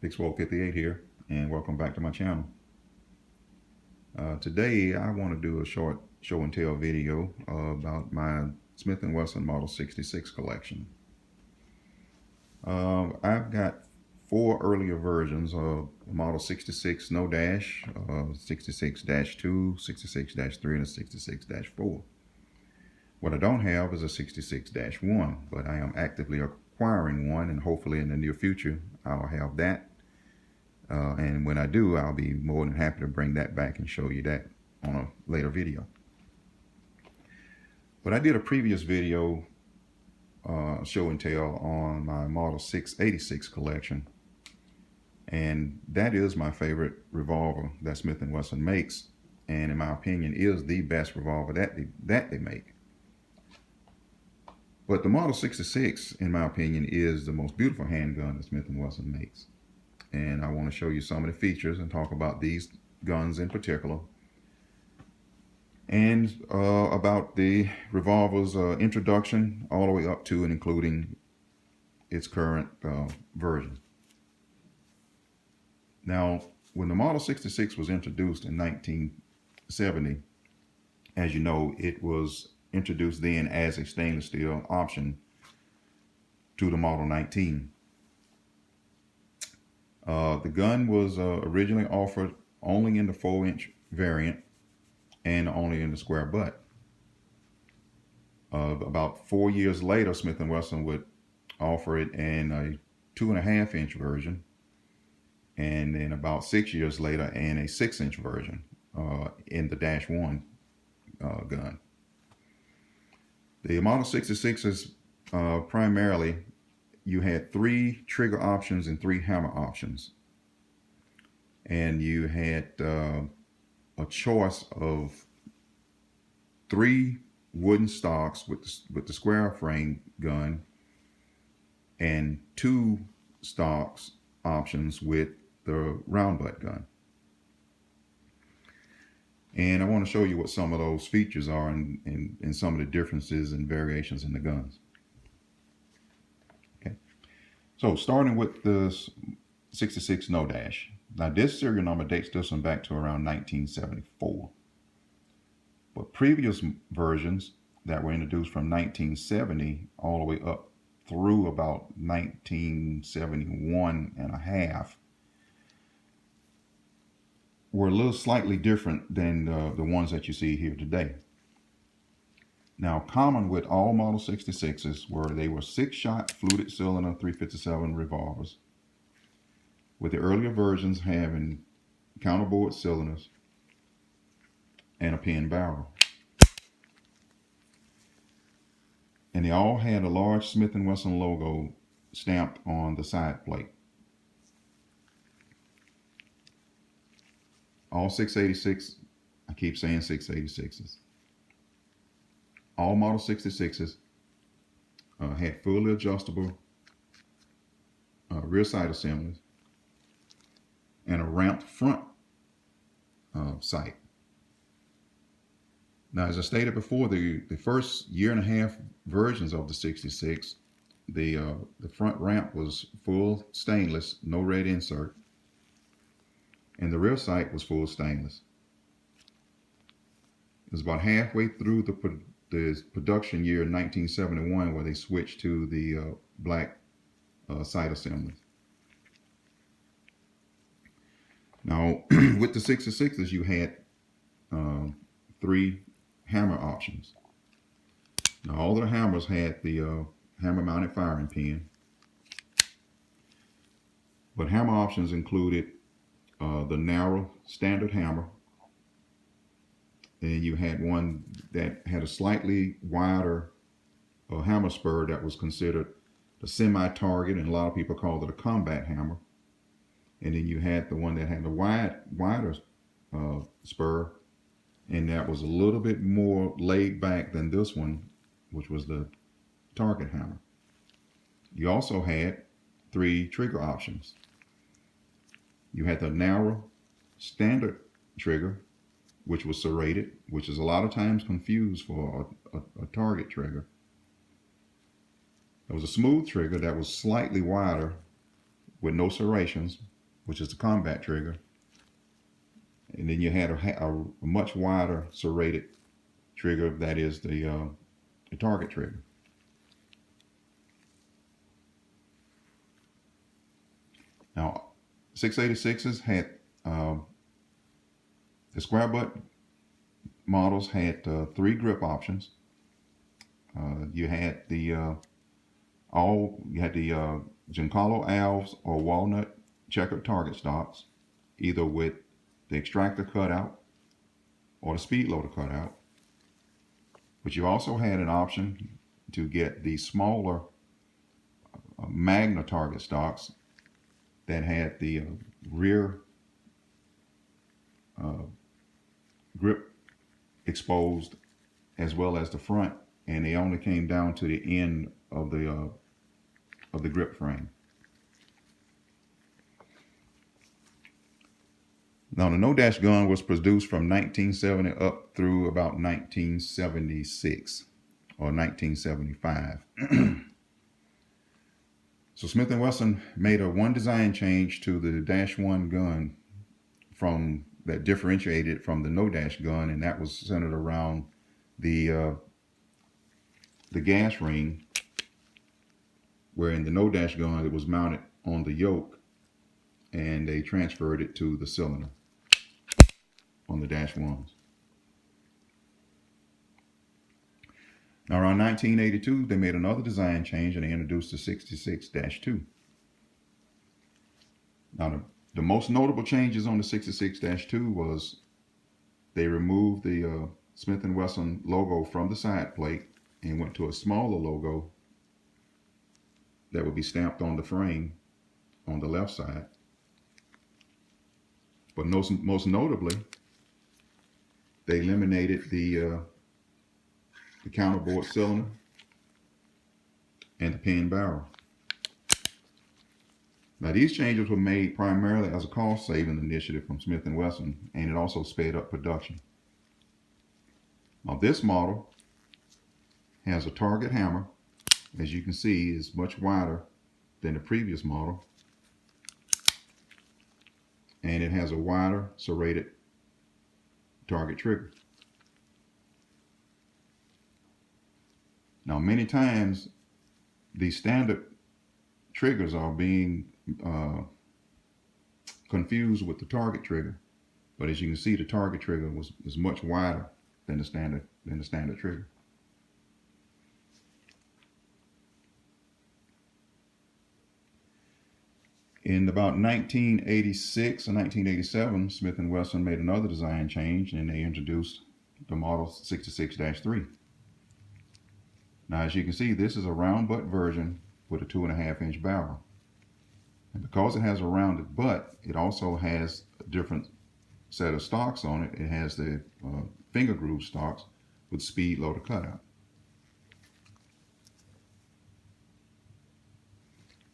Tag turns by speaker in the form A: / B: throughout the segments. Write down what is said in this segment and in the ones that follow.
A: Big 58 here, and welcome back to my channel. Today I want to do a short show and tell video about my Smith & Wesson Model 66 collection. I've got 4 earlier versions of the Model 66 No Dash, 66-2, 66-3, and a 66-4. What I don't have is a 66-1, but I am actively acquiring one, and hopefully in the near future I'll have that. And when I do, I'll be more than happy to bring that back and show you that on a later video. But I did a previous video show and tell on my Model 686 collection, and that is my favorite revolver that Smith & Wesson makes, and in my opinion is the best revolver that they make. But the Model 66, in my opinion, is the most beautiful handgun that Smith & Wesson makes. And I want to show you some of the features and talk about these guns in particular, and about the revolver's introduction all the way up to and including its current version. Now, when the Model 66 was introduced in 1970, as you know, it was introduced then as a stainless steel option to the Model 19. The gun was originally offered only in the 4-inch variant and only in the square butt. About 4 years later, Smith & Wesson would offer it in a 2.5-inch version, and then about 6 years later in a 6-inch version in the Dash 1 gun. The Model 66s primarily, you had 3 trigger options and 3 hammer options. And you had a choice of 3 wooden stocks with the square frame gun and 2 stocks options with the round butt gun. And I want to show you what some of those features are and some of the differences and variations in the guns. So starting with the 66 No Dash. Now this serial number dates this one back to around 1974. But previous versions that were introduced from 1970 all the way up through about 1971 and a half were a little slightly different than the ones that you see here today. Now, common with all Model 66s were they were 6-shot fluted cylinder 357 revolvers, with the earlier versions having counterbore cylinders and a pin barrel. And they all had a large Smith & Wesson logo stamped on the side plate. All 686, I keep saying 686s. All Model 66s had fully adjustable rear sight assemblies and a ramped front sight. Now, as I stated before, the first 1.5 years versions of the 66, the front ramp was full stainless, no red insert, and the rear sight was full stainless. It was about halfway through the production year in 1971 where they switched to the black sight assemblies. Now, with the 66s, you had 3 hammer options. Now, all of the hammers had the hammer-mounted firing pin, but hammer options included the narrow standard hammer, and you had one that had a slightly wider hammer spur that was considered a semi-target, and a lot of people called it a combat hammer. And then you had the one that had a wider spur, and that was a little bit more laid back than this one, which was the target hammer. You also had 3 trigger options. You had the narrow standard trigger, which was serrated, which is a lot of times confused for a target trigger. There was a smooth trigger that was slightly wider with no serrations, which is the combat trigger. And then you had a much wider serrated trigger, that is the target trigger. Now, 686s had the square butt models had 3 grip options. You had the Giancarlo Alves or walnut checkered target stocks, either with the extractor cutout or the speed loader cutout. But you also had an option to get the smaller Magna target stocks that had the rear grip exposed as well as the front, and they only came down to the end of the grip frame. Now, the no-dash gun was produced from 1970 up through about 1976 or 1975. So Smith & Wesson made one design change to the Dash 1 gun that differentiated from the no-dash gun, and that was centered around the gas ring, where in the no-dash gun it was mounted on the yoke, and they transferred it to the cylinder on the Dash 1s. Now, around 1982, they made another design change and they introduced the 66-2. Now, the most notable changes on the 66-2 was they removed the Smith & Wesson logo from the side plate and went to a smaller logo that would be stamped on the frame on the left side. But most notably, they eliminated the counterbore cylinder and the pin barrel. Now, these changes were made primarily as a cost-saving initiative from Smith & Wesson, and it also sped up production. Now, this model has a target hammer. As you can see, is much wider than the previous model, and it has a wider serrated target trigger. Now, many times the standard triggers are being confused with the target trigger, but as you can see, the target trigger is much wider than the standard trigger. In about 1986 and 1987, Smith & Wesson made another design change, and they introduced the model 66-3. Now, as you can see, this is a round butt version with a 2.5-inch barrel. And because it has a rounded butt, it also has a different set of stocks on it. It has the finger groove stocks with speed loader cutout.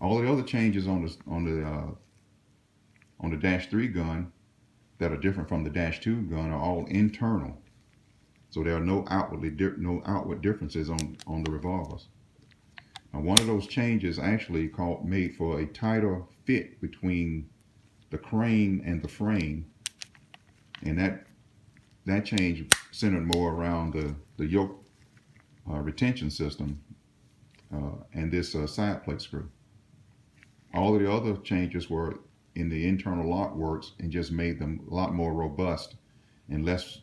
A: All the other changes on the Dash 3 gun that are different from the Dash 2 gun are all internal. So there are no outward differences on the revolvers. Now, one of those changes actually made for a tighter fit between the crane and the frame, and that change centered more around the yoke retention system and this side plate screw. All of the other changes were in the internal lock works and just made them a lot more robust and less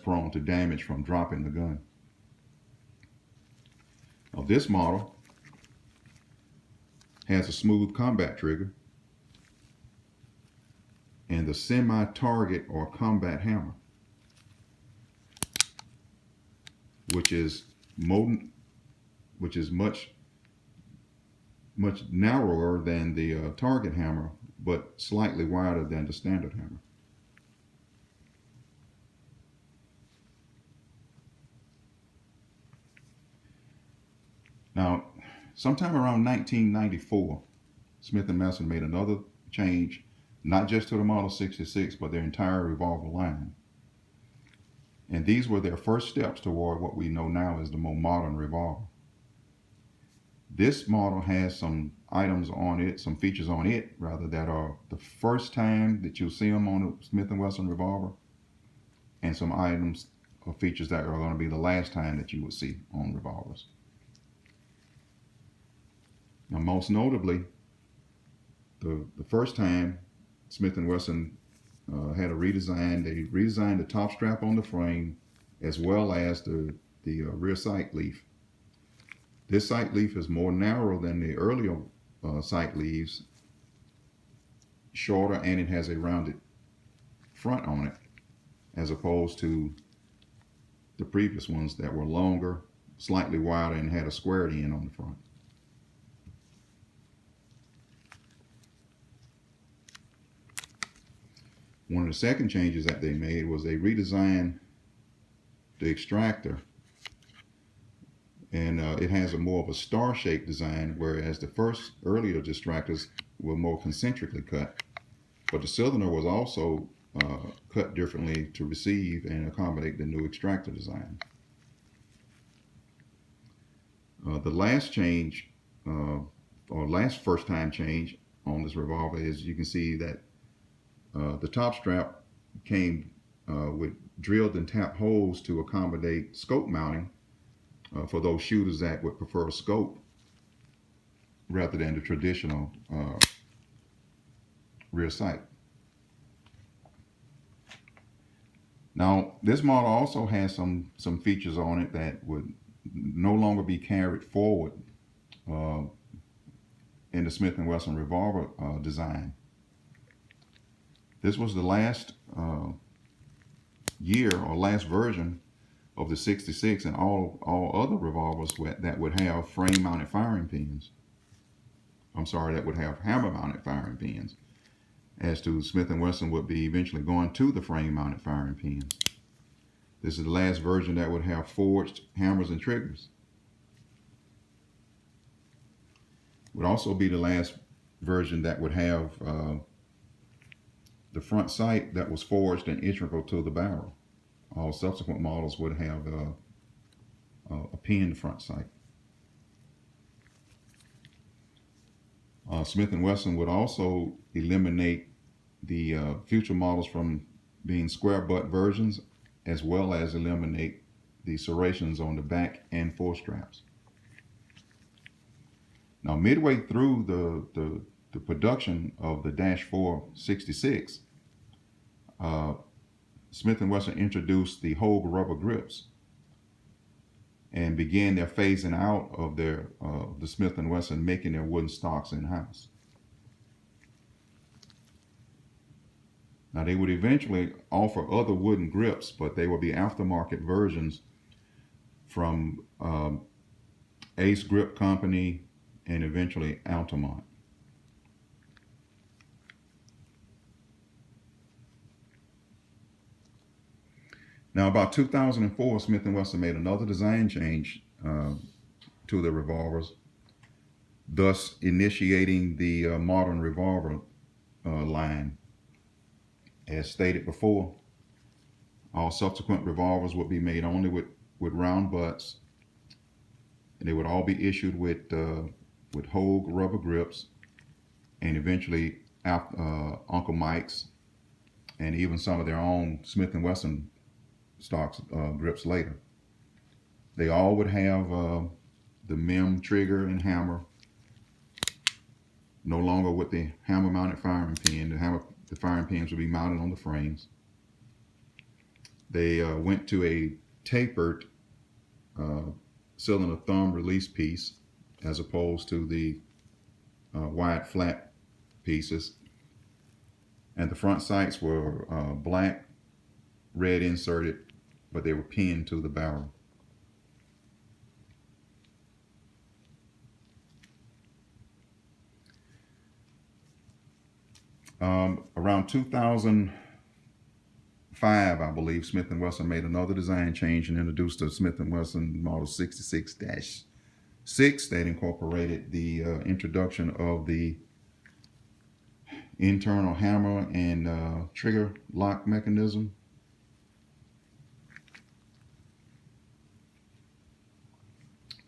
A: prone to damage from dropping the gun. Now, this model has a smooth combat trigger and the semi-target or combat hammer, which is much narrower than the target hammer, but slightly wider than the standard hammer. Now, sometime around 1994, Smith & Wesson made another change, not just to the Model 66, but their entire revolver line. And these were their first steps toward what we know now as the more modern revolver. This model has some items on it, some features on it, rather, that are the first time that you'll see them on a Smith & Wesson revolver, and some items or features that are going to be the last time that you will see on revolvers. Now, most notably, the first time Smith & Wesson had a redesign. They redesigned the top strap on the frame, as well as the rear sight leaf. This sight leaf is more narrow than the earlier sight leaves, shorter, and it has a rounded front on it, as opposed to the previous ones that were longer, slightly wider, and had a squared end on the front. One of the second changes that they made was they redesigned the extractor, and it has a more of a star-shaped design, whereas the first earlier distractors were more concentrically cut. But the cylinder was also cut differently to receive and accommodate the new extractor design. The last change, or last first-time change on this revolver, is you can see that the top strap came with drilled and tapped holes to accommodate scope mounting for those shooters that would prefer a scope rather than the traditional rear sight. Now, this model also has some features on it that would no longer be carried forward in the Smith & Wesson revolver design. This was the last year or last version of the 66, and all other revolvers that would have frame-mounted firing pins. I'm sorry, that would have hammer-mounted firing pins. As to Smith & Wesson would be eventually going to the frame-mounted firing pins. This is the last version that would have forged hammers and triggers. Would also be the last version that would have the front sight that was forged and integral to the barrel. All subsequent models would have a pinned front sight. Smith & Wesson would also eliminate the future models from being square butt versions, as well as eliminate the serrations on the back and forestraps. Now, midway through the production of the -4 66, Smith & Wesson introduced the Hogue rubber grips and began their phasing out of the Smith & Wesson making their wooden stocks in-house. Now, they would eventually offer other wooden grips, but they would be aftermarket versions from Ace Grip Company and eventually Altamont. Now, about 2004, Smith & Wesson made another design change to the revolvers, thus initiating the modern revolver line. As stated before, all subsequent revolvers would be made only with round butts, and they would all be issued with Hogue rubber grips, and eventually Uncle Mike's, and even some of their own Smith & Wesson stocks grips later. They all would have the MIM trigger and hammer, no longer with the hammer-mounted firing pin. The firing pins would be mounted on the frames. They went to a tapered cylinder thumb release piece, as opposed to the wide flat pieces. And the front sights were black, red inserted, but they were pinned to the barrel. Around 2005, I believe, Smith & Wesson made another design change and introduced the Smith & Wesson Model 66-6 that incorporated the introduction of the internal hammer and trigger lock mechanism.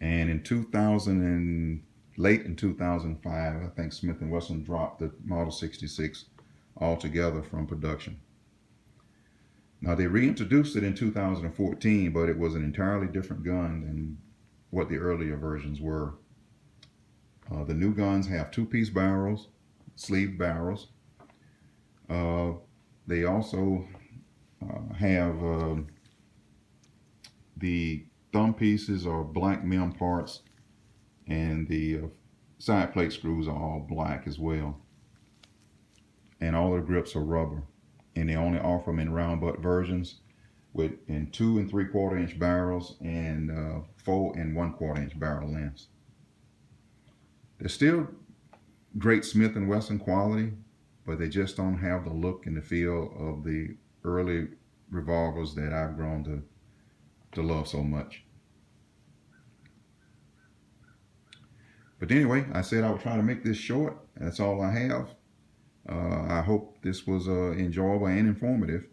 A: And in 2006, late in 2005, I think Smith & Wesson dropped the Model 66 altogether from production. Now, they reintroduced it in 2014, but it was an entirely different gun than what the earlier versions were. The new guns have two-piece barrels, sleeved barrels. They also have the thumb pieces are black mem parts, and the side plate screws are all black as well. And all the grips are rubber. And they only offer them in round butt versions in 2 3/4 inch barrels and 4 1/4 inch barrel lengths. They're still great Smith & Wesson quality, but they just don't have the look and the feel of the early revolvers that I've grown to love so much. But anyway, I said I would try to make this short. That's all I have. I hope this was enjoyable and informative.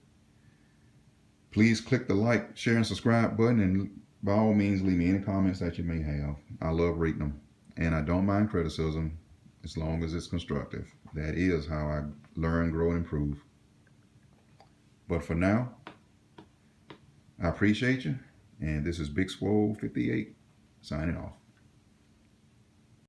A: Please click the like, share, and subscribe button, and by all means leave me any comments that you may have. I love reading them, and I don't mind criticism as long as it's constructive. That is how I learn, grow, and improve. But for now, I appreciate you, and this is Big Swole 58 signing off.